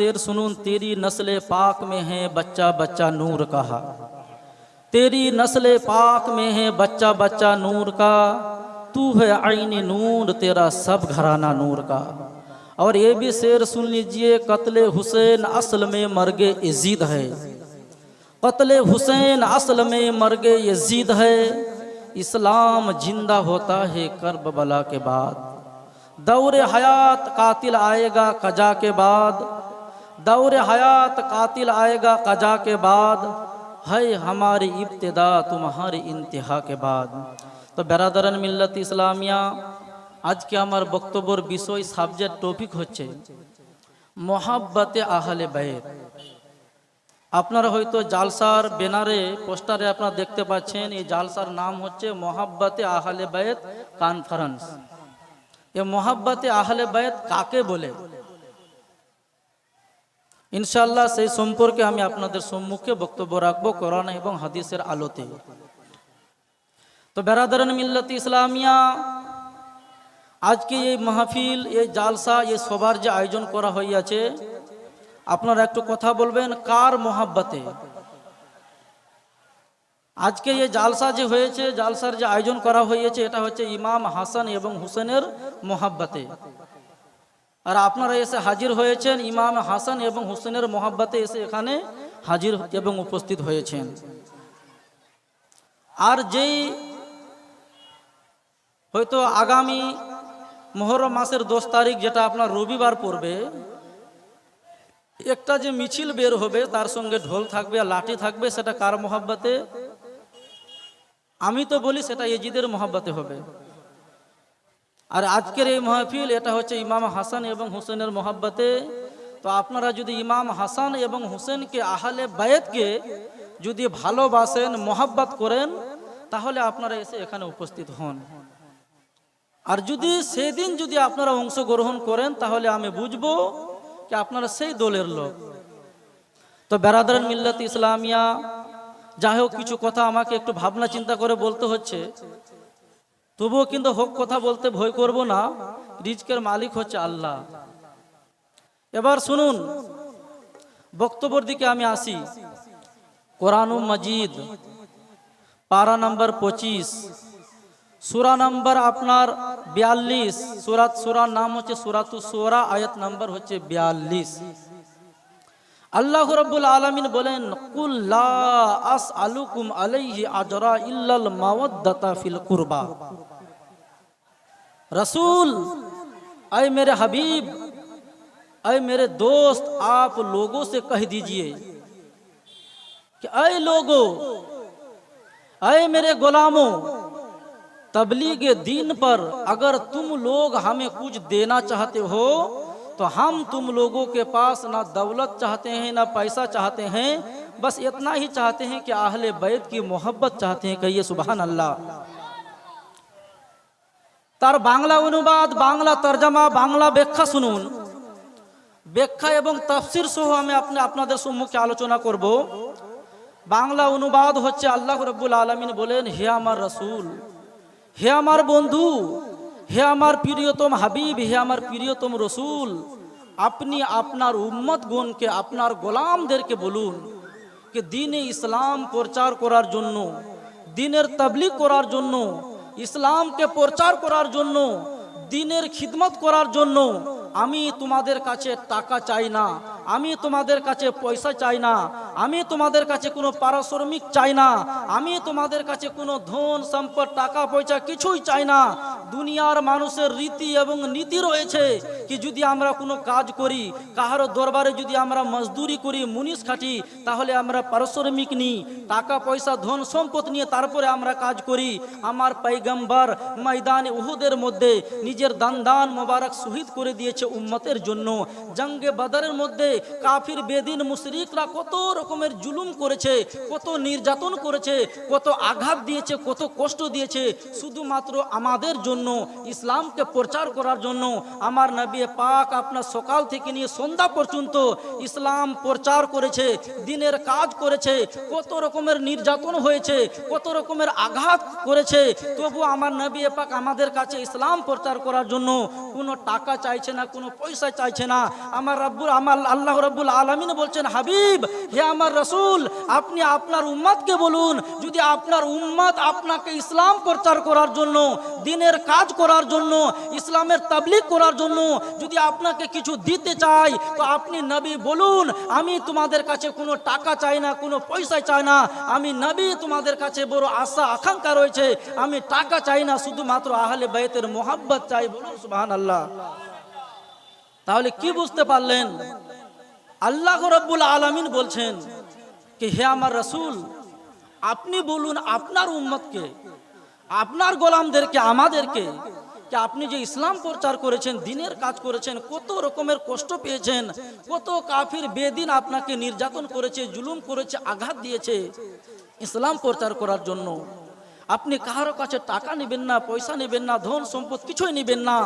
शेर सुनून, तेरी नस्ल पाक में है बच्चा बच्चा नूर का, तेरी नस्ल पाक में है बच्चा बच्चा नूर का, तू है आईनी नूर तेरा सब घराना नूर का। और ये भी शेर सुन लीजिए, कत्ले हुसैन असल में मर्गे यजीद है, कत्ले हुसैन असल में मर्गे यजीद है, इस्लाम जिंदा होता है करबला के बाद, दौरे हयात कातिल आएगा कजा के बाद, दौरे हयात कातिल आएगा कजा के बाद, है हमारी इब्तिदा तुम्हारी इंतहा के बाद। तो बेरादरान मिल्लत इस्लामिया, आज के आमार बक्तब्যের বিষয় সাবজেক্ট টপিক হচ্ছে মোহাব্বতে আহলে বাইত। আপনারা হয়তো জালসার ব্যানারে পোস্টারে আপনারা দেখতে পাচ্ছেন, এই জালসার নাম হচ্ছে মোহাব্বতে আহলে বাইত কনফারেন্স। এই মোহাব্বতে আহলে বাইত কাকে বলে, ইনশাআল্লাহ সেই সম্পর্কে আমি আপনাদের সম্মুখে বক্তব্য রাখবো কোরআন এবং হাদিসের আলোতে। তো বেরাদরান মিল্লাত ইসলামিয়া, আজকে এই মাহফিল, এই জালসা, এই সবার যে আয়োজন করা হইয়াছে, আপনারা একটু কথা বলবেন কার মোহাব্বতে। আজকে এই জালসা যে হয়েছে, জালসার যে আয়োজন করা হয়েছে, এটা হচ্ছে ইমাম হাসান এবং হুসেনের মোহাব্বতে। আর আপনারা এসে হাজির হয়েছেন ইমাম হাসান এবং হুসেনের মোহাব্বতে, এসে এখানে হাজির এবং উপস্থিত হয়েছেন। আর যেই হয়তো আগামী মুহররম মাসের 10 তারিখ, যেটা আপনার রবিবার পড়বে, একটা যে মিছিল বের হবে, তার সঙ্গে ঢোল থাকবে আর লাঠি থাকবে, সেটা কার মোহাব্বতে? আমি তো বলি সেটা ইজিদের মোহাব্বতে হবে। আর আজকের এই মাহফিল, এটা হচ্ছে ইমাম হাসান এবং হুসেনের মোহাব্বতে। তো আপনারা যদি ইমাম হাসান এবং হুসেনকে, আহলে বায়েতকে যদি ভালোবাসেন, মোহাব্বত করেন, তাহলে আপনারা এসে এখানে উপস্থিত হন। আর যদি সেদিন যদি আপনারা অংশগ্রহণ করেন, তাহলে আমি বুঝবো যে আপনারা সেই দলের লোক। তো বেরাদরান মিল্লাত ইসলামিয়া, যাই হোক কিছু কথা আমাকে একটু ভাবনা চিন্তা করে বলতে হচ্ছে, তবুও কিন্তু হোক কথা বলতে ভয় করব না, রিজকের মালিক হচ্ছে আল্লাহ। এবার শুনুন, বক্তব্যের দিকে আমি আসি। কোরআনুল মাজিদ পারা নাম্বার 25, সূরা নাম্বার আপনার 42, সূরার নাম হচ্ছে সূরাতুস সূরা, আয়াত নাম্বার হচ্ছে 42। আল্লাহ রাব্বুল আলামিন বলেন, কুল লা আসআলুকুম আলাইহি আজরা ইল্লাল মাওয়াদ্দাতা ফিল কুরবা। रसूल, ऐ मेरे हबीब, ऐ मेरे दोस्त, आप लोगों से कह दीजिए कि ऐ लोगों, ऐ मेरे गुलामों, तबलीग दीन पर अगर तुम लोग हमें कुछ देना चाहते हो, तो हम तुम लोगों के पास ना दौलत चाहते हैं ना पैसा चाहते हैं, बस इतना ही चाहते हैं कि अहले बैत की मोहब्बत चाहते हैं। कहिए सुभान अल्लाह। তার বাংলা অনুবাদ, বাংলা তরজমা, বাংলা ব্যাখ্যা শুনুন। ব্যাখ্যা এবং তাফসীর সহ আমি আপনাদের সম্মুখে আলোচনা করব। বাংলা অনুবাদ হচ্ছে, আল্লাহ রাব্বুল আলামিন বলেন, হে আমার রাসূল, হে আমার বন্ধু, হে আমার প্রিয়তম হাবিব, হে আমার প্রিয়তম রাসূল, আপনি আপনার উম্মতগণকে, আপনার গোলামদেরকে বলুন যে দ্বীনে ইসলাম প্রচার করার জন্য, দ্বীনের তাবলীগ করার জন্য, ইসলামকে প্রচার করার জন্য, দ্বীনের খিদমত করার জন্য আমি তোমাদের কাছে টাকা চাই না, আমি তোমাদের কাছে পয়সা চাই না, আমি তোমাদের কাছে কোনো পারিশ্রমিক চাই না, আমি তোমাদের কাছে কোনো ধন সম্পদ টাকা পয়সা কিছুই চাই না। দুনিয়ার মানুষের রীতি এবং নীতি রয়েছে কি যদি আমরা কোনো কাজ করি, কাহারো দরবারে যদি আমরা মজদুরি করি, মুনিশ খাটি, তাহলে আমরা পারিশ্রমিক নিই, টাকা পয়সা ধন সম্পদ নিয়ে তারপরে আমরা কাজ করি। আমার পয়গম্বর ময়দানে উহুদের মধ্যে নিজের দান মোবারক শহীদ করে দিয়েছে উম্মতের জন্য। জঙ্গে বদরের মধ্যে কাফির বেদিন মুশরিকরা কত রকমের জুলুম করেছে, কত নির্যাতন করেছে, কত আঘাত দিয়েছে, কত কষ্ট দিয়েছে, শুধুমাত্র আমাদের জন্য, ইসলামকে প্রচার করার জন্য। আমার নবী পাক আপনার সকাল থেকে নিয়ে সন্ধ্যা পর্যন্ত ইসলাম প্রচার করেছে, দ্বীনের কাজ করেছে, কত রকমের নির্যাতন হয়েছে, কত রকমের আঘাত করেছে, তবু আমার নবী পাক আমাদের কাছে ইসলাম প্রচার করার জন্য কোনো টাকা চাইছে না, কোনো পয়সা চাইছে না। আমার আল্লাহ আল্লাহ রাব্বুল আলামিন বলছেন, হাবিব, হে আমার রাসূল, আপনি আপনার উম্মতকে বলুন, যদি আপনার উম্মত আপনাকে ইসলাম প্রচার করার জন্য, দ্বীনের কাজ করার জন্য, ইসলামের তাবলীগ করার জন্য যদি আপনাকে কিছু দিতে চায়, তো আপনি নবী বলুন, আমি তোমাদের কাছে কোনো টাকা চাই না, কোনো পয়সা চাই না, আমি নবী তোমাদের কাছে বড় আশা আকাঙ্ক্ষা রয়েছে, আমি টাকা চাই না, শুধুমাত্র আহলে বাইতের মোহাব্বত চাই। বলুন সুবহানাল্লাহ। তাহলে কি বুঝতে পারলেন? আল্লাহ রাব্বুল আলামিন বলছেন কি, হে আমার রাসূল, আপনি বলুন আপনার উম্মতকে, আপনার গোলামদেরকে, আমাদেরকে, যে আপনি যে ইসলাম প্রচার করেছেন, দ্বীনের কাজ করেছেন, কত রকমের কষ্ট পেয়েছেন, কত কাফির বেদিন আপনাকে নির্যাতন করেছে, জুলুম করেছে, আঘাত দিয়েছে ইসলাম প্রচার করার জন্য। আপনি কারো কাছে টাকা নেবেন না, পয়সা নেবেন না, ধন সম্পদ কিছুই নেবেন না।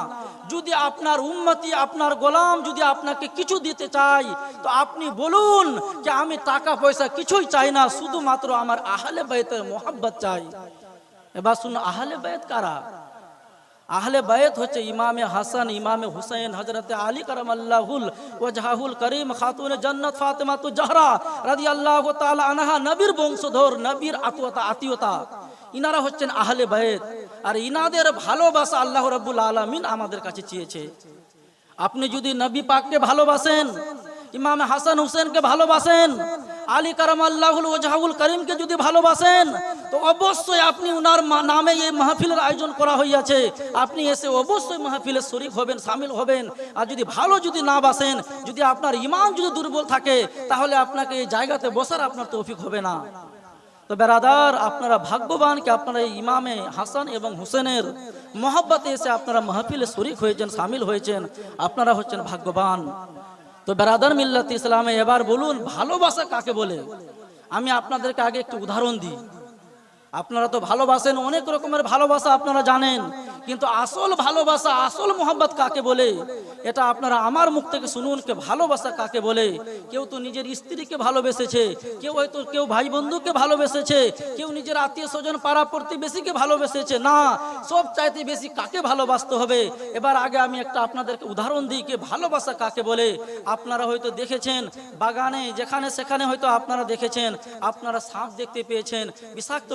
যদি আপনার উম্মতি, আপনার গোলাম যদি আপনাকে কিছু দিতে চায়, তো আপনি বলুন যে আমি টাকা পয়সা কিছুই চাই না, শুধুমাত্র আমার আহলে বাইতের মোহাব্বত চাই। এবার শুনুন, আহলে বাইত কারা? আহলে বাইত হচ্ছে ইমামে হাসান, ইমামে হুসাইন, হযরতে আলী কারামাল্লাহুল ওয়াজহাহুল করিম, খাতুনে জান্নাত ফাতেমাতু জাহরা রাদিয়াল্লাহু তাআলা আনহা, নবীর বংশধর, নবীর আত্মীয়তা। ইনারা হচ্ছেন আহলে বাইত। আর ইনাদের ভালোবাসা আল্লাহ রাব্বুল আলামিন আমাদের কাছে চেয়েছে। আপনি যদি নবী পাককে ভালোবাসেন, ইমাম হাসান হুসেনকে ভালোবাসেন, আলী কারামাল্লাহুল ওয়াজহাহুল করিমকে যদি ভালোবাসেন, তো অবশ্যই আপনি উনার নামে এই মাহফিলের আয়োজন করা হইয়াছে, আপনি এসে অবশ্যই মাহফিলে শরীক হবেন, শামিল হবেন। আর যদি ভালো যদি না বাসেন, যদি আপনার ঈমান যদি দুর্বল থাকে, তাহলে আপনাকে এই জায়গাতে বসার আপনার তৌফিক হবে না। তো বেরাদার, আপনারা ভাগ্যবান কি আপনারা এই ইমামে হাসান এবং হুসেনের মোহাব্বতে এসে আপনারা মাহফিলে শরীক হয়েছেন, শামিল হয়েছেন, আপনারা হচ্ছেন ভাগ্যবান। তো বেরাদার মিল্লাত ইসলামে, এবার বলুন ভালোবাসা কাকে বলে? আমি আপনাদেরকে আগে একটু উদাহরণ দিই। আপনারা তো ভালোবাসেন, অনেক রকমের ভালোবাসা আপনারা জানেন, কিন্তু আসল ভালোবাসা, আসল মোহাব্বত কাকে বলে, এটা আপনারা আমার মুখ থেকে শুনুন। কে ভালোবাসা কাকে বলে? কেউ তো নিজের স্ত্রীকে ভালোবেসেছে, কেউ হয়তো কেউ ভাই বন্ধুকে ভালোবেসেছে, কেউ নিজের আত্মীয় স্বজন পাড়া প্রতিবেশীকে ভালোবেসেছে। না, সব চাইতে বেশি কাকে ভালোবাসতে হবে? এবার আগে আমি একটা আপনাদেরকে উদাহরণ দিই কে ভালোবাসা কাকে বলে। আপনারা হয়তো দেখেছেন বাগানে, যেখানে সেখানে হয়তো আপনারা দেখেছেন, আপনারা সাপ দেখতে পেয়েছেন, বিষাক্ত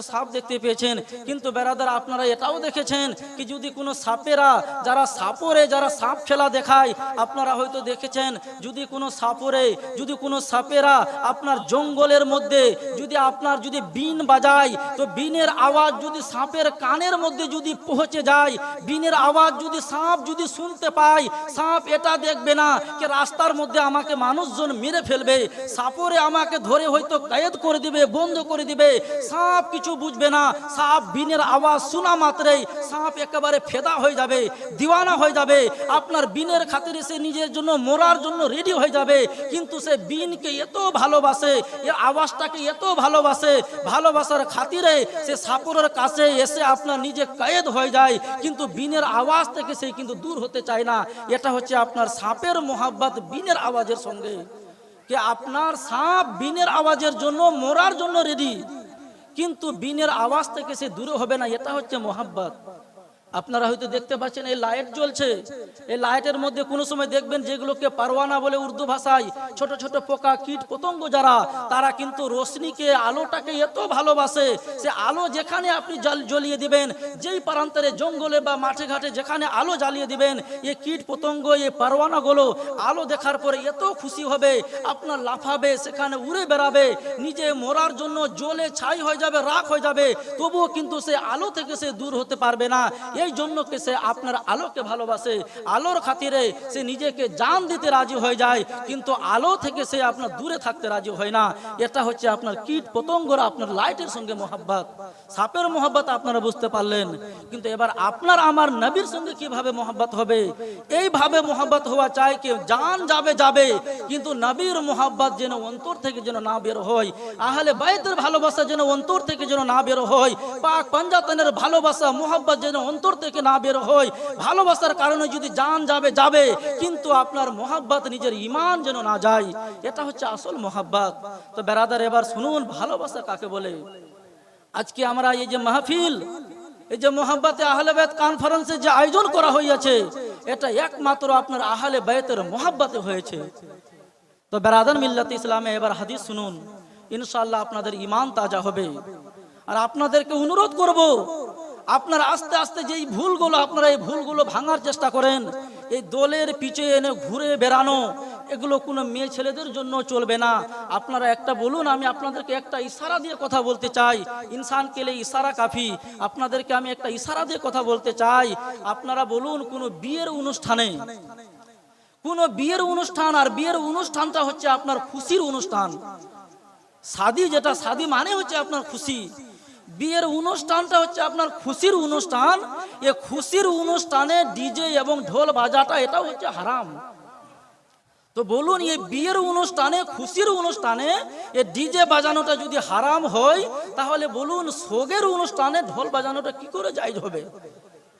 সাপ দেখতে পেয়েছেন। কিন্তু বেরাদার, আপনারা এটাও দেখেছেন কি যদি কোনো সাপেরা, যারা সাপ খেলা দেখায়, আপনারা হয়তো দেখেছেন যদি কোনো সাপেরা আপনার জঙ্গলের মধ্যে যদি আপনার যদি বিন বাজায়, তো বিনের আওয়াজ যদি সাপের কানের মধ্যে যদি পৌঁছে যায়, বিনের আওয়াজ যদি সাপ যদি শুনতে পায়, সাপ এটা দেখবে না যে রাস্তার মধ্যে আমাকে মানুষজন মেরে ফেলবে, সাপরে আমাকে ধরে হয়তো কয়েদ করে দিবে, বন্ধ করে দিবে। সাপ কিছু বুঝবে না, সাপ বিনের আওয়াজ শোনা মাত্রই সাপ একেবারে ফেদা হয়ে যাবে, দিওয়ানা হয়ে যাবে। আপনার বিনের খাতিরে সে নিজের জন্য মরার জন্য রেডি হয়ে যাবে। কিন্তু সে বিনকে এত ভালোবাসে, এর আওয়াজটাকে এত ভালোবাসে, ভালোবাসার খাতিরে সে সাপরের কাছে এসে আপনার নিজে কয়েদ হয়ে যায়, কিন্তু বিনের আওয়াজ থেকে সে কিন্তু দূর হতে চায় না। এটা হচ্ছে আপনার সাপের মোহাব্বত বিনের আওয়াজের সঙ্গে। যে আপনার সাপ বিনের আওয়াজের জন্য মরার জন্য রেডি, কিন্তু বিনের আওয়াজ থেকে সে দূরে হবে না। এটা হচ্ছে মোহাব্বত। আপনারা হয়তো দেখতে পাচ্ছেন এই লাইট জ্বলছে, এই লাইটের মধ্যে কোনো সময় দেখবেন যেগুলোকে পারওয়ানা বলে উর্দু ভাষায়, ছোট ছোট পোকা কীট পতঙ্গ যারা, তারা কিন্তু রোশনিকে, আলোটাকে এত ভালোবাসে, সে আলো যেখানে আপনি জ্বলিয়ে দিবেন, যেই প্রান্তরে জঙ্গলে বা মাঠে ঘাটে যেখানে আলো জ্বালিয়ে দিবেন, এই কীট পতঙ্গ, এই পারওয়ানাগুলো আলো দেখার পরে এত খুশি হবে, আপনার লাফাবে, সেখানে উড়ে বেড়াবে, নিজে মরার জন্য জ্বলে ছাই হয়ে যাবে, রাখ হয়ে যাবে, তবুও কিন্তু সে আলো থেকে সে দূর হতে পারবে না। এই জন্য কে সে আপনার আলোকে ভালোবাসে, আলোর খাতিরে সে নিজেকে জান দিতে রাজি হয়ে যায়, কিন্তু আলো থেকে সে আপনার দূরে থাকতে রাজি হয় না। এটা হচ্ছে আপনার কীট পতঙ্গরা আপনার লাইটের সঙ্গে মোহাব্বত, সাপের মোহাব্বত আপনারা বুঝতে পারলেন। কিন্তু এবার আপনার আমার নবীর সঙ্গে কিভাবে মোহাব্বত হবে? এইভাবে মোহাব্বত হওয়া চাই কি জান যাবে, কিন্তু নবীর মোহাব্বত যেন অন্তর থেকে যেন না বের হয়, আহলে বাইতের ভালোবাসা যেন অন্তর থেকে যেন না বের হয়, পাক পাঞ্জাতনের ভালোবাসা মোহাব্বত যেন অন্তর থেকে না বের হয়। ভালোবাসার কারণে যদি জান যাবে, কিন্তু আপনার মোহাব্বত নিজের ঈমান যেন না যায়। এটা হচ্ছে আসল মোহাব্বত। তো বেরাদার, এবার শুনুন ভালোবাসা কাকে বলে। আজকে আমরা এই যে মাহফিল, এই যে মোহাব্বতে আহলে বাইত কনফারেন্সের যে আয়োজন করা হয়েছে, এটা একমাত্র আপনার আহলে বাইতের মোহাব্বতে হয়েছে। তো বেরাদার মিল্লাত ইসলামে এবার হাদিস শুনুন, ইনশাআল্লাহ আপনাদের ঈমান তাজা হবে। আর আপনাদেরকে অনুরোধ করব, আপনারা আস্তে আস্তে যে ভুলগুলো, আপনারা এই ভুলগুলো ভাঙার চেষ্টা করেন। এই দলের পিছে এনে ঘুরে বেড়ানো, এগুলো কোনো মেয়ে ছেলেদের জন্য চলবে না। আপনারা একটা বলুন, আমি আপনাদেরকে একটা ইশারা দিয়ে কথা বলতে চাই। ইনসান কেলে ইশারা কাফি। আপনাদেরকে আমি একটা ইশারা দিয়ে কথা বলতে চাই। আপনারা বলুন, কোনো বিয়ের অনুষ্ঠানে, কোনো বিয়ের অনুষ্ঠান, আর বিয়ের অনুষ্ঠানটা হচ্ছে আপনার খুশির অনুষ্ঠান। শাদী, যেটা শাদী মানে হচ্ছে আপনার খুশি, বিয়ের অনুষ্ঠানটা হচ্ছে আপনার খুশির অনুষ্ঠান। এই খুশির অনুষ্ঠানে ডিজে এবং ঢোল বাজাটা এটা হচ্ছে হারাম। তো বলুন, এই বিয়ের অনুষ্ঠানে, খুশির অনুষ্ঠানে এই ডিজে বাজানোটা যদি হারাম হয়, তাহলে বলুন সোগের অনুষ্ঠানে ঢোল বাজানোটা কি করে জায়েজ হবে?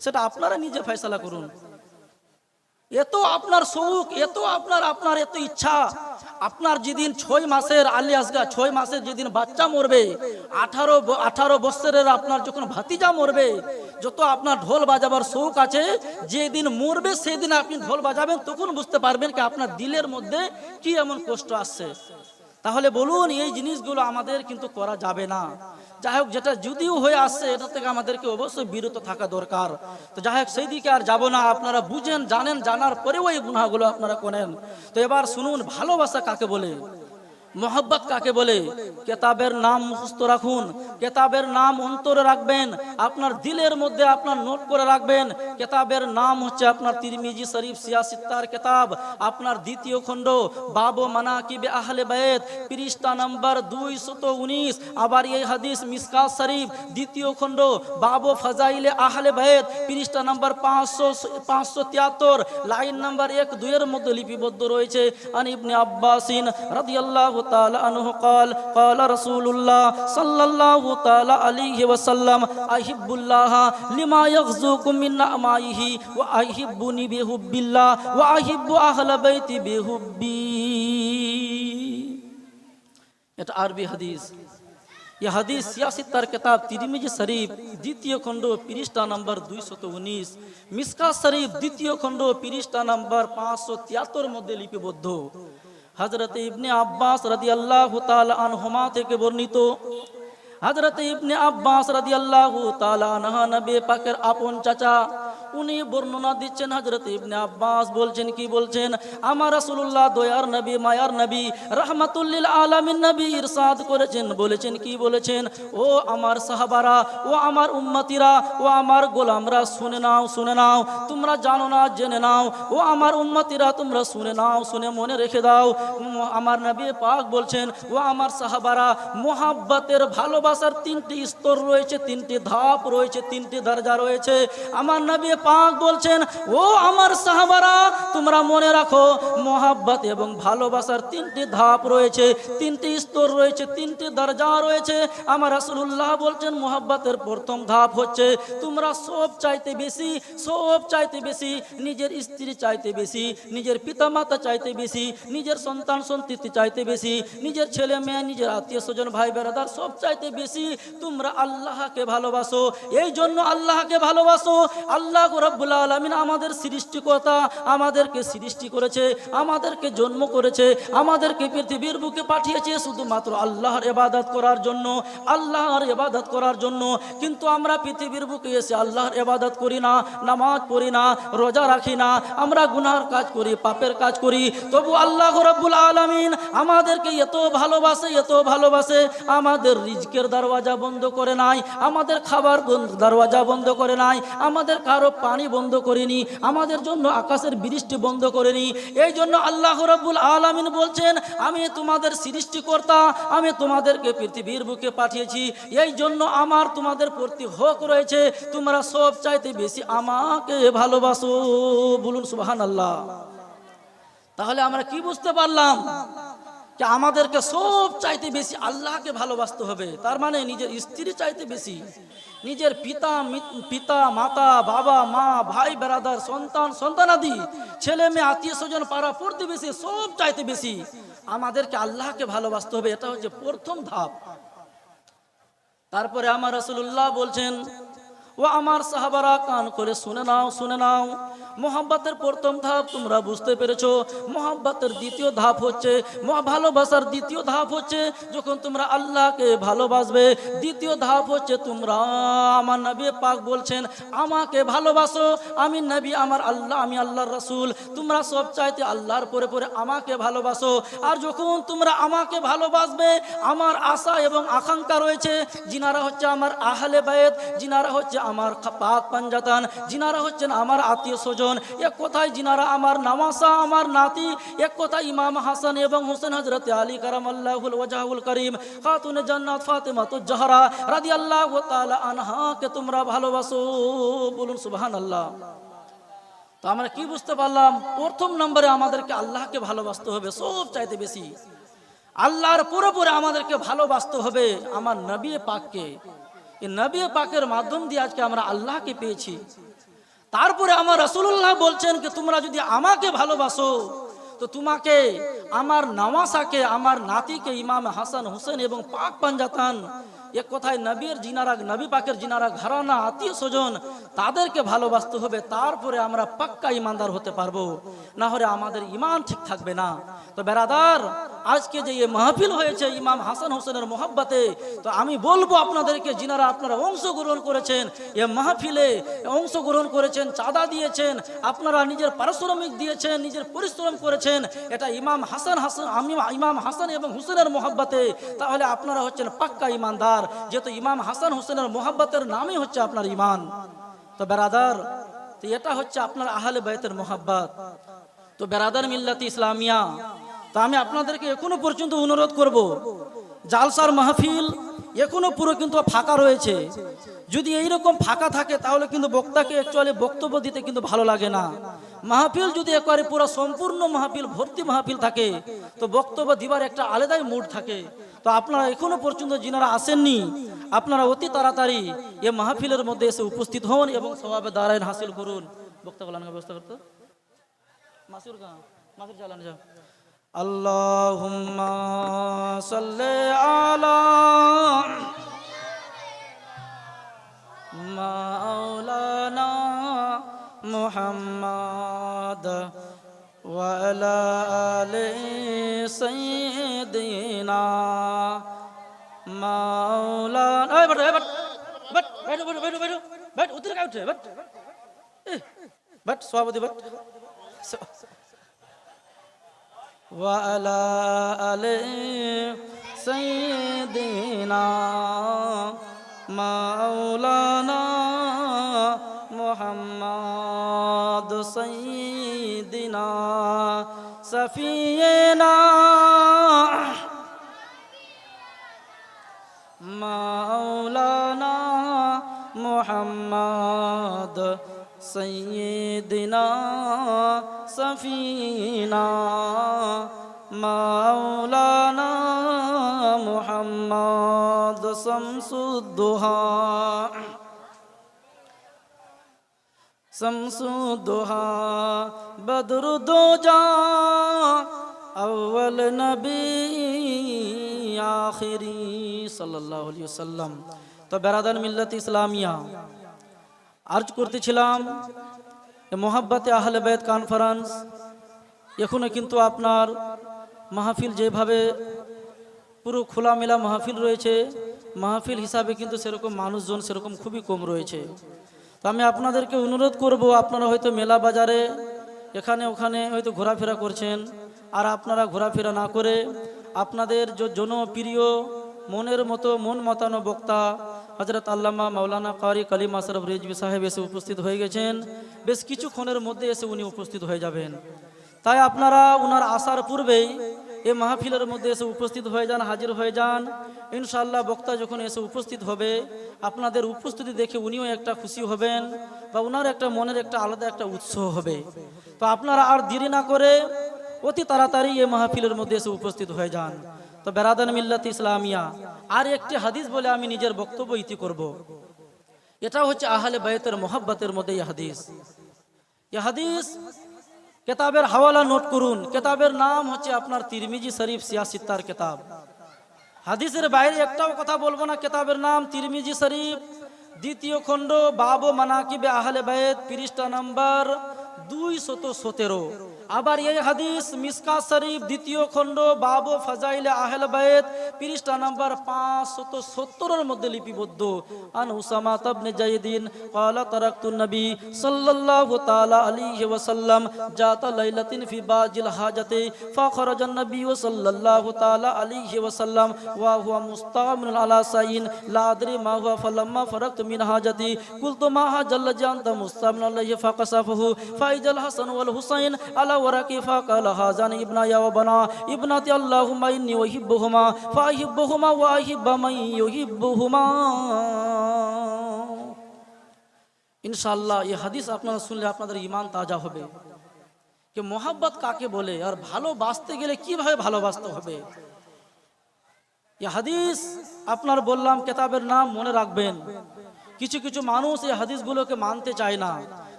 সেটা আপনারা নিজে ফয়সালা করুন। এত আপনার শৌক, এত আপনার এত ইচ্ছা, আপনার যেদিন 6 মাসের আলী আসগা, 6 মাসের যেদিন বাচ্চা মরবে, 18 বছরের আপনার যখন ভাতিজা মরবে, যত আপনার ঢোল বাজাবার শৌক আছে, যেদিন মরবে সেদিন আপনি ঢোল বাজাবেন, তখন বুঝতে পারবেন কি আপনার দিলের মধ্যে কি এমন কষ্ট আসছে। তাহলে বলুন, এই জিনিসগুলো আমাদের কিন্তু করা যাবে না। যাই হোক, যেটা যদিও হয়ে আসছে, এটা থেকে আমাদেরকে অবশ্যই বিরত থাকা দরকার। তো যাই হোক, সেই দিকে আর যাব না। আপনারা বুঝেন, জানেন, জানার পরেও এই গুনাহগুলো আপনারা করেন। তো এবার শুনুন, ভালোবাসা কাকে বলে, মোহাব্বত কাকে বলে। কেতাবের নাম মুখস্থ রাখুন, কেতাবের নাম অন্তরে রাখবেন, আপনার দিলের মধ্যে আপনার নোট করে রাখবেন। কেতাবের নাম হচ্ছে আপনার তিরমিজি শরীফ সিয়াসিত্তার কেতাব, আপনার 2য় খণ্ড, বাবু মানাকিবে আহলে বাইত, পৃষ্ঠা নম্বর 219। আবার এই হাদিস মিসকাত শরীফ 2য় খণ্ড, বাবু ফাজাইলে আহলে বাইত, পৃষ্ঠা নম্বর 573, লাইন নম্বর 1-2 এর মধ্যে লিপিবদ্ধ রয়েছে। আন ইবনে আব্বাসিন রাদিয়াল্লাহু তাআলা আনহু قال قال رسول الله صلى الله تعالى عليه وسلم احبullah لما يغزوكم من نعمائه واحبني بحب الله واحب اهل بيتي بحبي। এটা আরবি হাদিস। এই হাদিস সিয়াসিত্তার কিতাব তিরমিজি শরীফ 2য় খণ্ড, পৃষ্ঠা নম্বর 219, মিসকাত শরীফ 2য় খণ্ড, পৃষ্ঠা নম্বর 573 মধ্যে লিপিবদ্ধ। হযরত ইবনে আব্বাস রাদিয়াল্লাহু তাআলা আনহুমা থেকে বর্ণিত। হযরত ইবনে আব্বাস রাদিয়াল্লাহু তাআলা আনহু নবী পাকের আপন চাচা, উনি বর্ণনা দিচ্ছেন। হযরত ইবনে আব্বাস বলছেন, কি বলছেন, আমার রাসূলুল্লাহ দয়ার নবী, মায়ার নবী, রাহমাতুল লিল আলামিন নবী ইরশাদ করেছেন, বলেছেন, কি বলেছেন, ও আমার সাহাবারা, ও আমার উম্মতিরা, ও আমার গোলামরা, শুনে নাও, শুনে নাও, তোমরা জানো না জেনে নাও, ও আমার উম্মতিরা তোমরা শুনে নাও, শুনে মনে রেখে দাও। আমার নবী পাক বলছেন, ও আমার সাহাবারা, মুহাব্বতের ভালোবাসার 3টি স্তর রয়েছে, 3টি ধাপ রয়েছে, 3টি দরজা রয়েছে। আমার নবী পাক বলছেন, ও আমার সাহাবারা, তোমরা মনে রাখো, মুহাব্বত এবং ভালোবাসার 3টি ধাপ রয়েছে, 3টি স্তর রয়েছে, 3টি দরজা রয়েছে। আমার রাসূলুল্লাহ বলছেন, মুহাব্বতের প্রথম ধাপ হচ্ছে তোমরা সব চাইতে বেশি নিজের স্ত্রী চাইতে বেশি, নিজের পিতামাতা চাইতে বেশি, নিজের সন্তান সন্ততি চাইতে বেশি, নিজের ছেলে মেয়ে, নিজের আত্মীয় স্বজন, ভাই বেরাদার সব চাইতে বেশি তোমরা আল্লাহকে ভালোবাসো। এই জন্য আল্লাহকে ভালোবাসো। আল্লাহ রাব্বুল আলামিন আমাদের সৃষ্টিকর্তা, আমাদেরকে সৃষ্টি করেছে, আমাদেরকে জন্ম করেছে, আমাদেরকে পৃথিবীর বুকে পাঠিয়েছে শুধুমাত্র আল্লাহর ইবাদত করার জন্য, আল্লাহর ইবাদত করার জন্য। কিন্তু আমরা পৃথিবীর বুকে এসে আল্লাহর ইবাদত করি না, নামাজ পড়ি না, রোজা রাখি না, আমরা গুনাহর কাজ করি, পাপের কাজ করি। তবু আল্লাহ রাব্বুল আলামিন আমাদেরকে এত ভালোবাসে, আমাদের রিজকের দরওয়াজা বন্ধ করে নাই, আমাদের খাবার দরওয়াজা বন্ধ করে নাই, আমাদের কারো পানি বন্ধ করেনি, আমাদের জন্য আকাশের বৃষ্টি বন্ধ করেনি। এই জন্য আল্লাহ রাব্বুল আলামিন বলছেন, আমি তোমাদের সৃষ্টিকর্তা, আমি তোমাদেরকে পৃথিবীর বুকে পাঠিয়েছি, এই জন্য আমার তোমাদের প্রতি হক রয়েছে, তোমরা সব চাইতে বেশি আমাকে ভালোবাসো। বলুন সুবহানাল্লাহ। তাহলে আমরা কি বুঝতে পারলাম? যে আমাদেরকে সব চাইতে বেশি আল্লাহকে ভালোবাসতে হবে। তার মানে নিজের স্ত্রী চাইতে বেশি, নিজের পিতা মাতা, বাবা মা, ভাই বেরাদার, সন্তানাদি, ছেলে মেয়ে, আত্মীয় স্বজন, পাড়া প্রতিবেশী সব চাইতে বেশি আমাদেরকে আল্লাহকে ভালোবাসতে হবে। এটা হচ্ছে প্রথম ধাপ। তারপরে আমার রাসূলুল্লাহ বলছেন, ও আমার সাহাবারা কান করে শুনে নাও, শুনে নাও। মোহাব্বতের প্রথম ধাপ তোমরা বুঝতে পেরেছো। মোহাব্বতের দ্বিতীয় ধাপ হচ্ছে, ভালোবাসার দ্বিতীয় ধাপ হচ্ছে যখন তোমরা আল্লাহকে ভালোবাসবে। দ্বিতীয় ধাপ হচ্ছে তোমরা, আমার নবী পাক বলছেন, আমাকে ভালোবাসো, আমি নবী, আমার আল্লাহ, আমি আল্লাহর রাসূল, তোমরা সব চাইতে আল্লাহর পরে পরে আমাকে ভালোবাসো। আর যখন তোমরা আমাকে ভালোবাসবে, আমার আশা এবং আকাঙ্ক্ষা রয়েছে, যিনারা হচ্ছে আমার আহলে বায়ত, যিনারা হচ্ছে আমার পাক পাঞ্জাতান, যিনারা হচ্ছেন আমার আত্মীয় স্বজন, এক কথায় যিনারা আমার নামাসা, আমার নাতি, এক কথায় ইমাম হাসান এবং হোসেন হযরত আলী কারামাল্লাহুল ওয়াজহুল করিম, খাতুনে জান্নাত ফাতেমাতুজ জাহরা রাদিয়াল্লাহু তাআলা আনহাকে তোমরা ভালোবাসো। বলুন সুবহানাল্লাহ। তো আমরা কি বুঝতে পারলাম? প্রথম নম্বরে আমাদেরকে আল্লাহকে ভালোবাসতে হবে সব চাইতে বেশি। আল্লাহর পুরোপুরি আমাদেরকে ভালোবাসতে হবে আমার নবী পাককে। এই নবী পাকের মাধ্যম দিয়ে আজকে আমরা আল্লাহকে পেয়েছি। তারপরে আমার রাসূলুল্লাহ বলছেন যে তোমরা যদি আমাকে ভালোবাসো তো তোমাকে, আমার নওয়াসাকে, আমার নাতিকে ইমাম হাসান হোসেন এবং পাক পাঞ্জাতান, এক কথায় নবীর জিনারা, নবী পাকের জিনারা ঘরানা, আত্মীয় স্বজন, তাদেরকে ভালোবাসতে হবে। তারপরে আমরা পাক্কা ইমানদার হতে পারবো, না হলে আমাদের ইমান ঠিক থাকবে না। তো বেরাদার, আজকে যে এই মাহফিল হয়েছে ইমাম হাসান হোসেনের মোহাব্বতে, তো আমি বলবো আপনাদেরকে, যিনারা আপনারা অংশগ্রহণ করেছেন এ মাহফিলে, অংশগ্রহণ করেছেন, চাঁদা দিয়েছেন, আপনারা নিজের পারিশ্রমিক দিয়েছেন, নিজের পরিশ্রম করেছেন, এটা ইমাম হাসান ইমাম হাসান এবং হুসেনের মোহাব্বতে, তাহলে আপনারা হচ্ছেন পাক্কা ইমানদার। যেহেতু ইমাম হাসান হোসেনের মোহাব্বতের নামই হচ্ছে আপনার ইমান। তো বেরাদার, তো এটা হচ্ছে আপনার আহলে বাইতের মোহাব্বত। তো বেরাদার মিল্লাত ইসলামিয়া, তো আমি আপনাদেরকে এখনো পর্যন্ত অনুরোধ করব, জালসার মাহফিল এখনো পুরো কিন্তু ফাঁকা রয়েছে। যদি এইরকম ফাঁকা থাকে তাহলে কিন্তু বক্তাকে অ্যাকচুয়ালি বক্তব্য দিতে কিন্তু ভালো লাগে না। মাহফিল যদি একবারে পুরো সম্পূর্ণ মাহফিল, ভর্তি মাহফিল থাকে, তো বক্তব্য দিবার একটা আলাদাই মুড থাকে। তো আপনারা এখনো পর্যন্ত যিনারা আসেননি, আপনারা অতি তাড়াতাড়ি এ মাহফিলের মধ্যে এসে উপস্থিত হন এবং সওয়াবে দারাইন হাসিল করুন। বক্তা বলানোর ব্যবস্থা করতে মাসুর কা মাসুর চালানো যাও। আল্লাহুম্মা সাল্লি আলা মাওলানা মুহাম্মাদ ওয়া আলা আলি সাইয়্যিদিনা মাওলানা। এই बैठ उधर का उठे बैठ सभापति बैठ। वाला अले सैयदीना मौलाना मुहम्मद सैयदीना सफीना मौलाना मुहम्मद सैयदना सफीना मौलाना मुहम्मद शम्सुद्दुहा शम्सुद्दुहा बद्रुद्दुजा अव्वल नबी आखिरी सल्लल्लाहु अलैहि वसल्लम। तो बेरादार मिल्लत इस्लामिया, আরজ করতেছিলাম মোহাব্বতে আহলে বাইত কনফারেন্স এখনো কিন্তু আপনার মাহফিল যেভাবে পুরো খোলামেলা মাহফিল রয়েছে, মাহফিল হিসাবে কিন্তু সেরকম মানুষজন সেরকম খুবই কম রয়েছে। তো আমি আপনাদেরকে অনুরোধ করব, আপনারা হয়তো মেলা বাজারে এখানে ওখানে হয়তো ঘোরাফেরা করছেন, আর আপনারা ঘোরাফেরা না করে আপনাদের যে জনপ্রিয় মনের মতো মন মাতানো বক্তা হযরত আল্লামা মাওলানা কারি কালিম আশরাফ রিজভী সাহেব এসে উপস্থিত হয়ে গেছেন। বেশ কিছুক্ষণের মধ্যে এসে উনি উপস্থিত হয়ে যাবেন। তাই আপনারা ওনার আসার পূর্বেই এই মাহফিলের মধ্যে এসে উপস্থিত হয়ে যান, হাজির হয়ে যান। ইনশাআল্লাহ বক্তা যখন এসে উপস্থিত হবে, আপনাদের উপস্থিতি দেখে উনিও একটা খুশি হবেন বা ওনার একটা মনের একটা আলাদা একটা উৎসাহ হবে। তো আপনারা আর দেরি না করে অতি তাড়াতাড়ি এই মাহফিলের মধ্যে এসে উপস্থিত হয়ে যান। তো বেরাদান মিল্লাত ইসলামিয়া, আর একটি হাদিস বলে আমি নিজের বক্তব্য ইতি করব। এটা হচ্ছে আহলে বাইতের মোহাব্বতের মধ্যে এই হাদিস। এই হাদিস কিতাবের হাওয়ালা নোট করুন। কিতাবের নাম হচ্ছে আপনার তিরমিজি শরীফ সিয়াসিত্তার কিতাব। হাদিসের বাইরে একটাও কথা বলবো না। কিতাবের নাম তিরমিজি শরীফ, দ্বিতীয় খণ্ড বাব মানাকিবে আহলে বাইত পৃষ্ঠা নাম্বার 217। আবার এই হাদিস মিসকাত শরীফ দ্বিতীয় খণ্ড বাব ফাজাইলে আহলে বাইত পৃষ্ঠা নাম্বার 570 এর মধ্যে লিপিবদ্ধ। আন উসামা ইবনে জাইদিন ক্বালা তারাকতুন নবী সাল্লাল্লাহু তাআলা আলাইহি ওয়াসাল্লাম জাতা লাইলাতিন ফি বাজিল হাজাতি ফাখরাজান নবী সাল্লাল্লাহু তাআলা আলাইহি ওয়াসাল্লাম ওয়া হুয়া মুস্তামিন আলা সাইন লা আদরি মা হুয়া ফালাম্মা ফারাগতু মিন হাজাতি কুলতু মা হাজাল জানতা মুস্তামিন আলাইহি ফাকাসাফাহু ফাইজাল হাসান ওয়াল হুসাইন আলা ওয়ারাকি ফাকাল হাজান ইবনা ইয়া ওয়া বানা ইবনাতি আল্লাহুম্মা ইন্নী উহিব্বুহুমা ফাহিব্বুহুমা ওয়া আহিব্বা মান ইউহিব্বুহুমা। ইনশাআল্লাহ এই হাদিস আপনারা শুনলে আপনাদের ঈমান তাজা হবে যে মোহাব্বত কাকে বলে আর ভালোবাসতে গেলে কিভাবে ভালোবাসতে হবে। এই হাদিস আপনার বললাম কিতাবের নাম মনে রাখবেন। কিছু কিছু মানুষ এই হাদিসগুলোকে মানতে চায় না,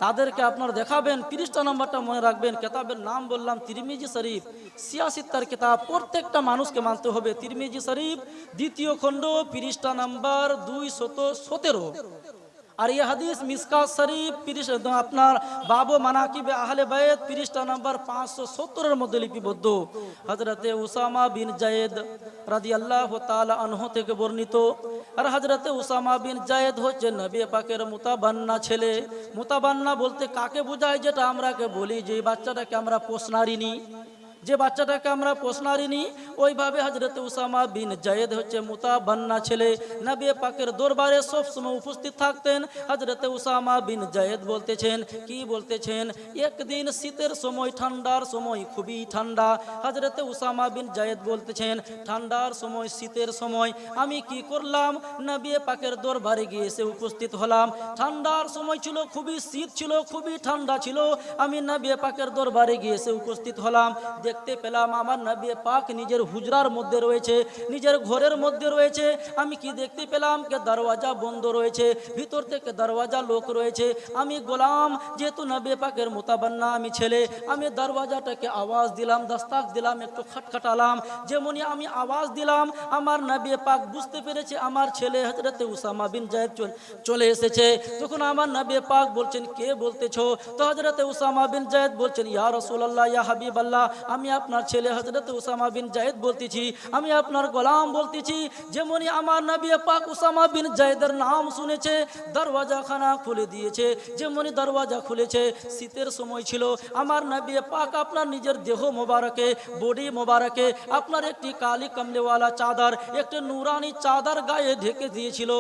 তাদেরকে আপনার দেখাবেন পৃষ্ঠা নাম্বারটা মনে রাখবেন। কিতাবের নাম বললাম তিরমিজি শরীফ, সিয়াসিত্তার কিতাব, প্রত্যেকটা মানুষকে মানতে হবে। তিরমিজি শরীফ দ্বিতীয় খণ্ড পৃষ্ঠা নাম্বার 217। আর এই হাদিস মিসকাত শরীফ আপনার বাবু মানাকিবে আহলে বাইত পৃষ্ঠা নাম্বার 570 এর মধ্যে লিপিবদ্ধ। হযরতে উসামা বিন জায়েদ রাদিয়াল্লাহু তাআলা আনহু থেকে বর্ণিত। আর হযরতে উসামা বিন জায়েদ হচ্ছে নবী পাকের মুতাবান্না ছেলে। মুতাবান্না বলতে কাকে বোঝায়? যেটা আমরাকে বলি যে বাচ্চাটাকে আমরা পোষনারিনি, যে বাচ্চাটাকে আমরা পোষনারিনি, ওইভাবে হযরত উসামা বিন জায়েদ হচ্ছে মুতাবান্না ছেলে। নবী পাকের দরবারে সব সময় উপস্থিত থাকতেন। হযরত উসামা বিন জায়েদ বলতেছেন, কি বলতেছেন, একদিন শীতের সময়, ঠান্ডার সময়, খুবই ঠান্ডা। হযরত উসামা বিন জায়েদ বলতেছেন, ঠান্ডার সময়, শীতের সময় আমি কি করলাম? নবী পাকের দরবারে গিয়ে এসে উপস্থিত হলাম। ঠান্ডার সময় ছিল, খুবই শীত ছিল, খুবই ঠান্ডা ছিল। আমি নবী পাকের দরবারে গিয়ে এসে উপস্থিত হলাম। দেখতে পেলাম আমার নবী পাক নিজের হুজরার মধ্যে রয়েছে, নিজের ঘরের মধ্যে রয়েছে। আমি কি দেখতে পেলাম? কে দরওয়াজা বন্ধ রয়েছে, ভিতর থেকে দরওয়াজা লোক রয়েছে। আমি গোলাম, যেহেতু নবী পাকের মুতাবান্না, আমি ছেলে, আমি দরওয়াজাটাকে আওয়াজ দিলাম, দস্তাক দিলাম, একটু খটখটালাম। যেমনি আমি আওয়াজ দিলাম, আমার নবী পাক বুঝতে পেরেছে আমার ছেলে হযরত উসামা বিন জায়েদ চলে এসেছে। তখন আমার নবী পাক বলছেন, কে বলতেছো? তো হযরত উসামা বিন জায়েদ বলছেন, ইয়া রাসূলুল্লাহ, ইয়া হাবিবাল্লাহ, আমি আপনার ছেলে হযরত উসামা বিন জায়েদ বলতেছি, আমি আপনার গোলাম বলতেছি। যেমনি আমার নবী পাক উসামা বিন জায়েদের নাম শুনেছে, দরওয়াজা খানা খুলে দিয়েছে। যেমনি দরওয়াজা খুলেছে, শীতের সময় ছিল, আমার নবী পাক আপনার নিজের দেহ মোবারকে, বডি মোবারকে আপনার একটি কালি কমলেওয়ালা চাদর, একটি নুরানি চাদর গায়ে ঢেকে দিয়েছিল,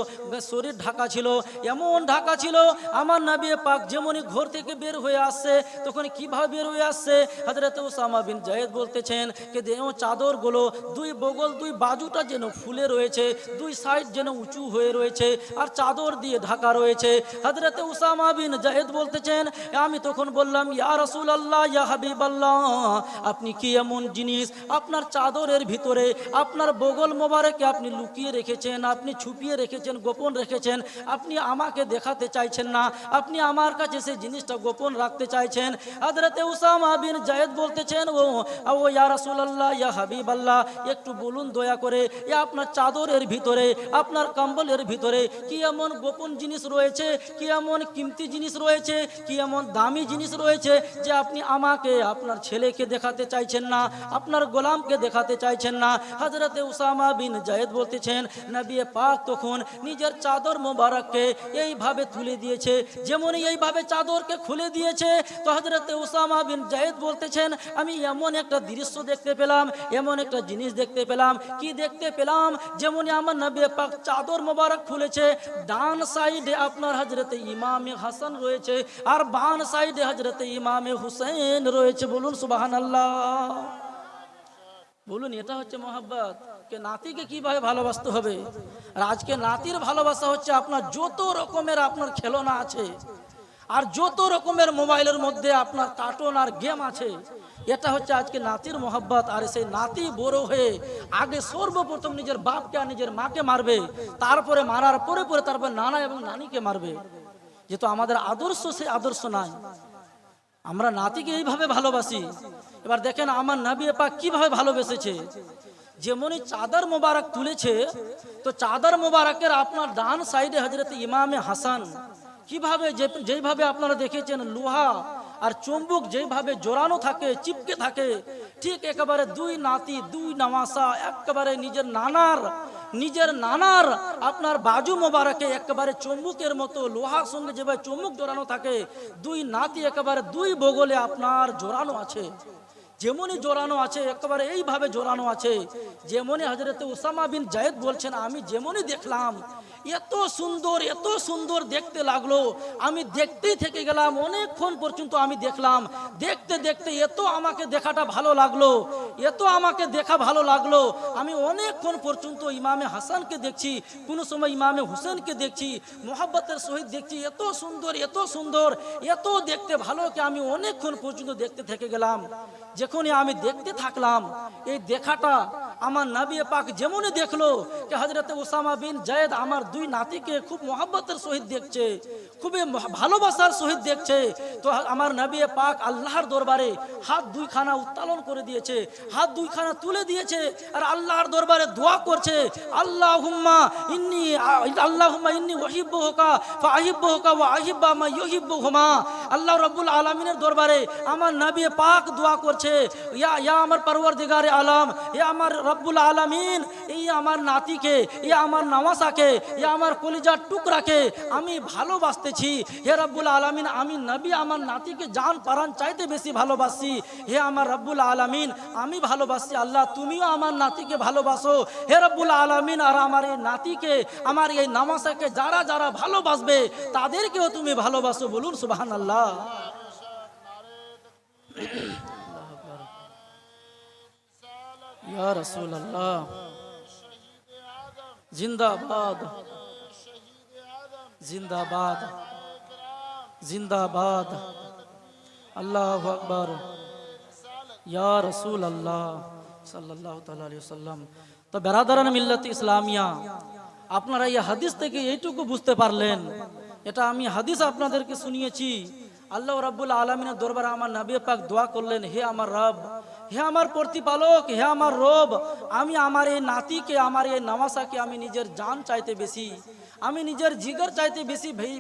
শরীর ঢাকা ছিল, এমন ঢাকা ছিল। আমার নবী পাক যেমনি ঘর থেকে বের হয়ে আসছে, তখন কিভাবে বের হয়ে আসছে? হযরত উসামা বিন জায়েদ বলতেছেন যে চাদর গুলো দুই বগল, দুই বাজুটা যেন ফুলে রয়েছে, দুই সাইড যেন উঁচু হয়ে রয়েছে, আর চাদর দিয়ে ঢাকা রয়েছে। হযরত উসামা বিন জায়েদ বলতেছেন, আমি তখন বললাম, ইয়া রাসূলুল্লাহ, ইয়া হাবিবাল্লাহ, আপনি কি এমন জিনিস আপনার চাদরের ভিতরে, আপনার বগল মোবারকে আপনি লুকিয়ে রেখেছেন, আপনি ছুপিয়ে রেখেছেন, গোপন রেখেছেন, আপনি আমাকে দেখাতে চাইছেন না, আপনি আমার কাছে সেই জিনিসটা গোপন রাখতে চাইছেন? হযরত উসামা বিন জায়েদ বলতেছেন, ও ইয়া রাসূলুল্লাহ, ইয়া হাবিবাল্লাহ, একটু বলুন দয়া করে, আপনার চাদরের ভিতরে, আপনার কম্বলের ভিতরে কি এমন গোপন জিনিস রয়েছে, কি এমন কিমতি জিনিস রয়েছে, কি এমন দামি জিনিস রয়েছে যে আপনি আমাকে, আপনার ছেলেকে দেখাতে চাইছেন না, আপনার গোলামকে দেখাতে চাইছেন না? হযরত উসামা বিন জায়েদ বলতেছেন, নবী পাক তখন নিজের চাদর মোবারককে এইভাবে তুলে দিয়েছে, যেমন এইভাবে চাদরকে খুলে দিয়েছে। তো হযরত উসামা বিন জায়েদ বলতেছেন, আমি এমন একটা দৃশ্য দেখতে পেলাম, এমন একটা জিনিস দেখতে পেলাম। কি দেখতে পেলাম? যেমন আমার নবী পাক চাদর মোবারক খুলেছে, ডান সাইডে আপনার হযরতে ইমামে হাসান রয়েছে, আর বাম সাইডে হযরতে ইমামে হুসাইন রয়েছে। বলুন সুবহানাল্লাহ, বলুন এটা হচ্ছে মোহাব্বত। কে নাতিকে কিভাবে ভালোবাসতে হবে। আর আজকে নাতির ভালোবাসা হচ্ছে আপনার যত রকমের আপনার খেলনা আছে, আর যত রকমের মোবাইলের মধ্যে আপনার কার্টুন আর গেম আছে, এটা হচ্ছে আজকে নাতির মোহাব্বত। আর সেই নাতি বড় হয়ে আগে সর্বপ্রথম নিজের বাপকে আর নিজের মাকে মারবে, তারপরে মারার পরে পরে তারপর নানা এবং নানিকে মারবে। যেহেতু আমাদের আদর্শ সেই আদর্শ নাই, আমরা নাতিকে এইভাবে ভালোবাসি। এবার দেখেন আমার নবী পাক কিভাবে ভালোবেসেছে। যেমনই চাদর মোবারক তুলেছে, তো চাদর মোবারকের আপনার ডান সাইডে হযরত ইমামে হাসান কিভাবে যেইভাবে আপনারা দেখেছেন লোহা আর চুম্বক যেভাবে জোড়ানো থাকে, চিপকে থাকে, ঠিক একেবারে দুই নাতি দুই নামাসা একেবারে নিজের নানার আপনার বাজু মোবারকে একেবারে চুম্বকের মতো লোহার সঙ্গে যেভাবে চুম্বক জোড়ানো থাকে, দুই নাতি একেবারে দুই বগলে আপনার জোড়ানো আছে। যেমনই জোড়ানো আছে একেবারে এইভাবে জোড়ানো আছে, যেমনই হযরত উসামা বিন জায়েদ বলছেন, আমি যেমনই দেখলাম এত সুন্দর দেখতে লাগলো, আমি দেখতেই থেকে গেলাম অনেকক্ষণ পর্যন্ত। আমি দেখলাম, দেখতে দেখতে এত আমাকে দেখাটা ভালো লাগলো, এত আমাকে দেখা ভালো লাগলো, আমি অনেকক্ষণ পর্যন্ত ইমামে হাসানকে দেখছি, কোনো সময় ইমামে হুসেনকে দেখছি, মোহাব্বতের সহিত দেখছি, এত সুন্দর এত দেখতে ভালো কি আমি অনেকক্ষণ পর্যন্ত দেখতে থেকে গেলাম। যখনই আমি দেখতে থাকলাম, এই দেখাটা আমার নবী পাক যেমনই দেখলো যে হযরত উসামা বিন জায়েদ আমার দুই নাতিকে খুব মোহাব্বতের সহিত দেখছে, খুবই ভালোবাসার সহিত দেখছে, তো আমার নবী পাক আল্লাহর দরবারে হাত দুইখানা উত্তোলন করে দিয়েছে, হাত দুইখানা তুলে দিয়েছে আর আল্লাহর দরবারে দোয়া করছে, আল্লাহুম্মা ইন্নী উহিব্বুকা ফাআহিব্বুকা ওয়া আহিব্বা মা ইউহিব্বুহুমা। আল্লাহ রাব্বুল আলামিনের দরবারে আমার নবী পাক দোয়া করছে, ইয়া আমার পরওয়ারদিগারে আলম, ইয়া আমার রব্বুল আলামিন, এই আমার নাতিকে, ইয়া আমার নওয়াসাকে, ইয়া আমার কলিজার টুকরাকে আমি ভালোবাসতেছি। হে রব্বুল আলামিন, আমি নবী আমার নাতিকে জান প্রাণ চাইতে বেশি ভালোবাসি। হে আমার রব্বুল আলামিন, আমি ভালোবাসি, আল্লাহ তুমিও আমার নাতিকে ভালোবাসো। হে রব্বুল আলামিন, আর আমার এই নাতিকে, আমার এই নওয়াসাকে যারা যারা ভালোবাসবে তাদেরকেও তুমি ভালোবাসো। বলুন সুবহানাল্লাহ। ইয়া রাসূলুল্লাহ, জিন্দাবাদ জিন্দাবাদ জিন্দাবাদ, আল্লাহু আকবার, ইয়া রাসূলুল্লাহ সাল্লাল্লাহু তাআলা আলাইহি ওয়াসাল্লাম। তো বেরাদারান মিল্লাত ইসলামিয়া, আপনারা এই হাদিস থেকে এইটুকু বুঝতে পারলেন, এটা আমি হাদিস আপনাদেরকে শুনিয়েছি। আল্লাহ রাব্বুল আলামিনের দরবারে আমার নবী পাক দোয়া করলেন, হে আমার রব, হে আমার প্রতিপালক, হে আমার রব, আমি আমার এই নাতিকে, আমার এই নওয়াসাকে আমি নিজের জান চাইতে বেশি, আমি নিজের জিগর চাইতে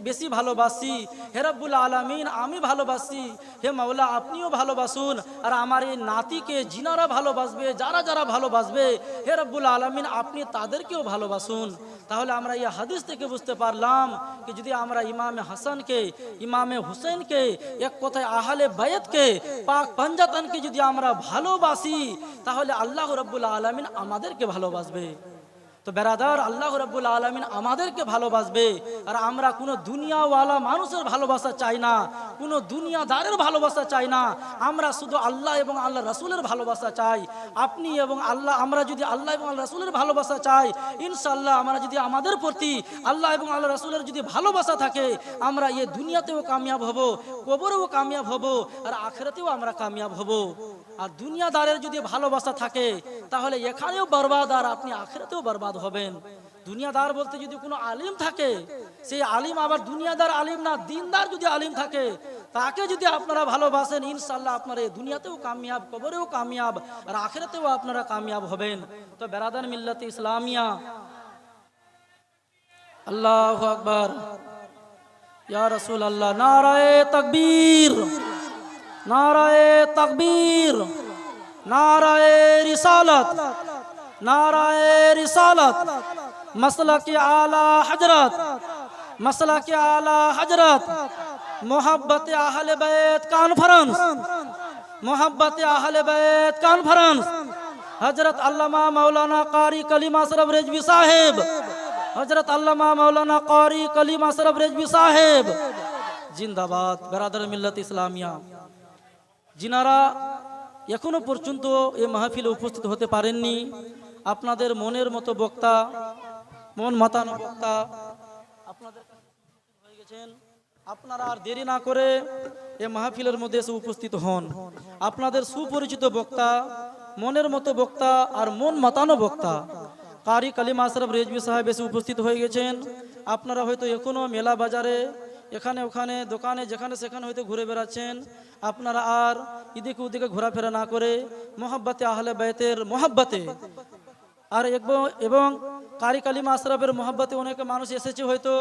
বেশি ভালোবাসি। হে রব্বুল আলামিন, আমি ভালোবাসি, হে মাওলা আপনিও ভালোবাসুন, আর আমার এই নাতিকে যিনারা ভালোবাসবে, যারা যারা ভালোবাসবে, হে রব্বুল আলামিন আপনি তাদেরকেও ভালোবাসুন। তাহলে আমরা এই হাদিস থেকে বুঝতে পারলাম যে যদি আমরা ইমামে হাসানকে, ইমামে হুসেনকে, এক কথায় আহলে বায়াতকে, পাক পাঞ্জাতনকে যদি আমরা ভালোবাসি, তাহলে আল্লাহ রাব্বুল আলামিন আমাদেরকে ভালোবাসবে। তো বেরাদার, আল্লাহ রাব্বুল আলামিন আমাদেরকে ভালোবাসবে, আর আমরা কোনো দুনিয়াওয়ালা মানুষের ভালোবাসা চাই না, কোনো দুনিয়াদারের ভালোবাসা চাই না, আমরা শুধু আল্লাহ এবং আল্লাহ রাসূলের ভালোবাসা চাই। আপনি এবং আল্লাহ, আমরা যদি আল্লাহ এবং আল্লাহ রাসূলের ভালোবাসা চাই, ইনশাআল্লাহ আমরা যদি আমাদের প্রতি আল্লাহ এবং আল্লাহ রাসূলের যদি ভালোবাসা থাকে, আমরা এই দুনিয়াতেও কামিয়াব হব, কবরেও কামিয়াব হব, আর আখিরাতেও আমরা কামিয়াব হব। আর দুনিয়াদারের যদি ভালোবাসা থাকে তাহলে এখানেও বরবাদ, আর আপনি আখিরাতেও বরবাদ হবেন। দুনিয়াদার বলতে যদি কোনো আলিম থাকে, সেই আলিম আবার দুনিয়াদার আলিম না, দিনদার যদি আলিম থাকে, তাকে যদি আপনারা ভালোবাসেন, ইনশাআল্লাহ আপনারা এই দুনিয়াতেও কামিয়াব, কবরেও কামিয়াব, আর আখিরাতেও আপনারা কামিয়াব হবেন। তো বেরাদার মিল্লাত ইসলামিয়া, আল্লাহু আকবার, ইয়া রাসূলুল্লাহ, নারায়ে তাকবীর, নারায়ে তাকবীর, নারায়ে রিসালাত, নারায়ে রিসালাত, মাসলাকে আলা হযরত, মাসলাকে আলা হযরত, মোহাব্বতে আহলে বাইত কনফারেন্স, মোহাব্বতে আহলে বাইত কনফারেন্স, হযরত আল্লামা মাওলানা কারি কলিম আশরাফ রেজভী সাহেব, হযরত আল্লামা মাওলানা কারি কলিম আশরাফ রেজভী সাহেব জিন্দাবাদ। বেরাদার মিল্লাত ইসলামিয়া, যিনারা এখনো পর্যন্ত এই মাহফিলে উপস্থিত হতে পারেননি, আপনাদের মনের মতো বক্তা, মন মাতানো বক্তা আপনাদের হয়ে গেছেন, আপনারা আর দেরি না করে এই মাহফিলের মধ্যে এসে উপস্থিত হন। আপনাদের সুপরিচিত বক্তা, মনের মতো বক্তা আর মন মাতানো বক্তা কারি কলিম আশরাফ রেজভী সাহেব এসে উপস্থিত হয়ে গেছেন। আপনারা হয়তো এখনো মেলা বাজারে, এখানে ওখানে দোকানে, যেখানে সেখানে হয়তো ঘুরে বেড়াচ্ছেন, আপনারা আর এদিকে ওদিকে ঘোরাফেরা না করে মোহাব্বতে আহলে বাইতের মোহাব্বতে আর এবং কারি কালিমা আশরাফের মহব্বতে অনেকে মানুষ এসেছে, হয়তো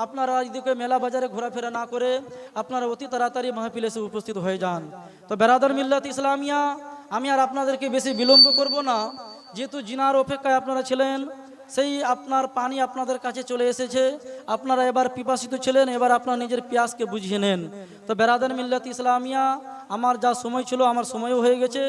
আপনারা এদিকে মেলা বাজারে ঘোরাফেরা না করে আপনারা অতি তাড়াতাড়ি মাহফিলে এসে উপস্থিত হয়ে যান। তো বেরাদার মিল্লাত ইসলামিয়া, আমি আর আপনাদেরকে বেশি বিলম্ব করব না, যেহেতু জিনার অপেক্ষায় আপনারা ছিলেন, সেই আপনার পানি আপনাদের কাছে চলে এসেছে। আপনারা এবার পিপাসিত ছিলেন, এবার আপনার নিজের পিয়াসকে বুঝিয়ে নেন। তো বেরাদার মিল্লাত ইসলামিয়া, আমার যা সময় ছিল আমার সময়ও হয়ে গেছে,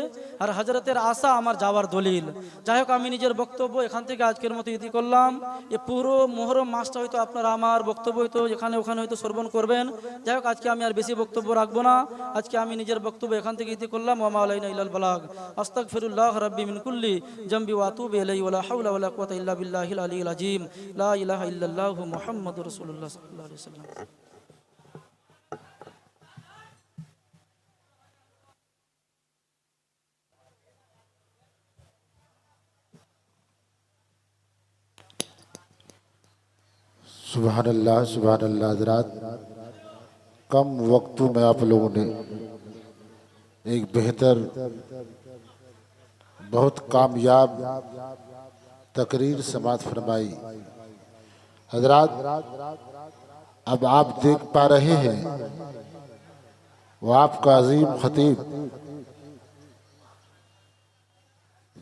আর হজরতের আশা আমার যাওয়ার দলিল। যাই হোক, আমি নিজের বক্তব্য এখান থেকে আজকের মতো ইতি করলাম। এ পুরো মোহরম মাসটা হয়তো আপনারা আমার বক্তব্য হয়তো এখানে ওখানে হয়তো শ্রবণ করবেন। যাই হোক, আজকে আমি আর বেশি বক্তব্য রাখবো না, আজকে আমি নিজের বক্তব্য এখান থেকে ইতি করলাম। ওয়া মা আলাইনা ইল্লাল বালাগ। আস্তাগফিরুল্লাহ রাব্বি মিন কুল্লি জামবি ওয়া আতুবু ইলাইহি ওয়া লা হাওলা ওয়া লা কুওয়াতা ইল্লা বিল্লাহিল আলিয়্যিল আযীম। লা ইলাহা ইল্লাল্লাহু মুহাম্মাদুর রাসূলুল্লাহ সাল্লাল্লাহু আলাইহি ওয়াসাল্লাম। सुभान अल्लाह हज़रात, कम वक्तों में आप लोगों ने एक बेहतर बहुत कामयाब तकरीर समाअत फरमाई। हज़रात, अब आप देख पा रहे हैं वो आपका अजीम खतीब,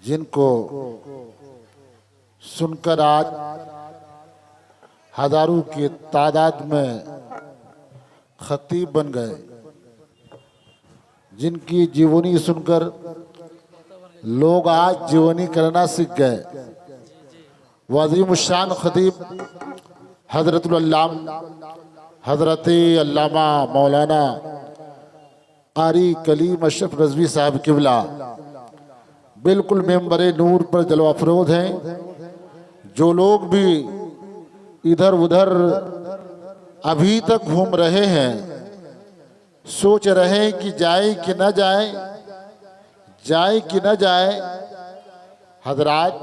जिनको सुनकर आज हजारों की तादाद में खतीब बन गए, जिनकी जीवनी सुनकर लोग आज जीवनी करना सीख गए। वज़ीम शान खतीब हज़रत अल्लामा मौलाना कारी कलीम अशरफ रज़वी साहब किबला बिल्कुल मेंबर नूर पर जलवा अफरोज हैं। जो लोग भी इधर उधर अभी तक घूम रहे हैं, सोच रहे हैं कि जाए कि न जाए, जाए कि न जाए। हजरात,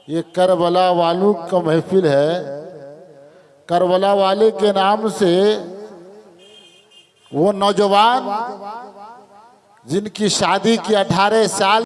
ये करबला वालों का महफिल है। करबला वाले के नाम से वो नौजवान जिनकी शादी की 18 साल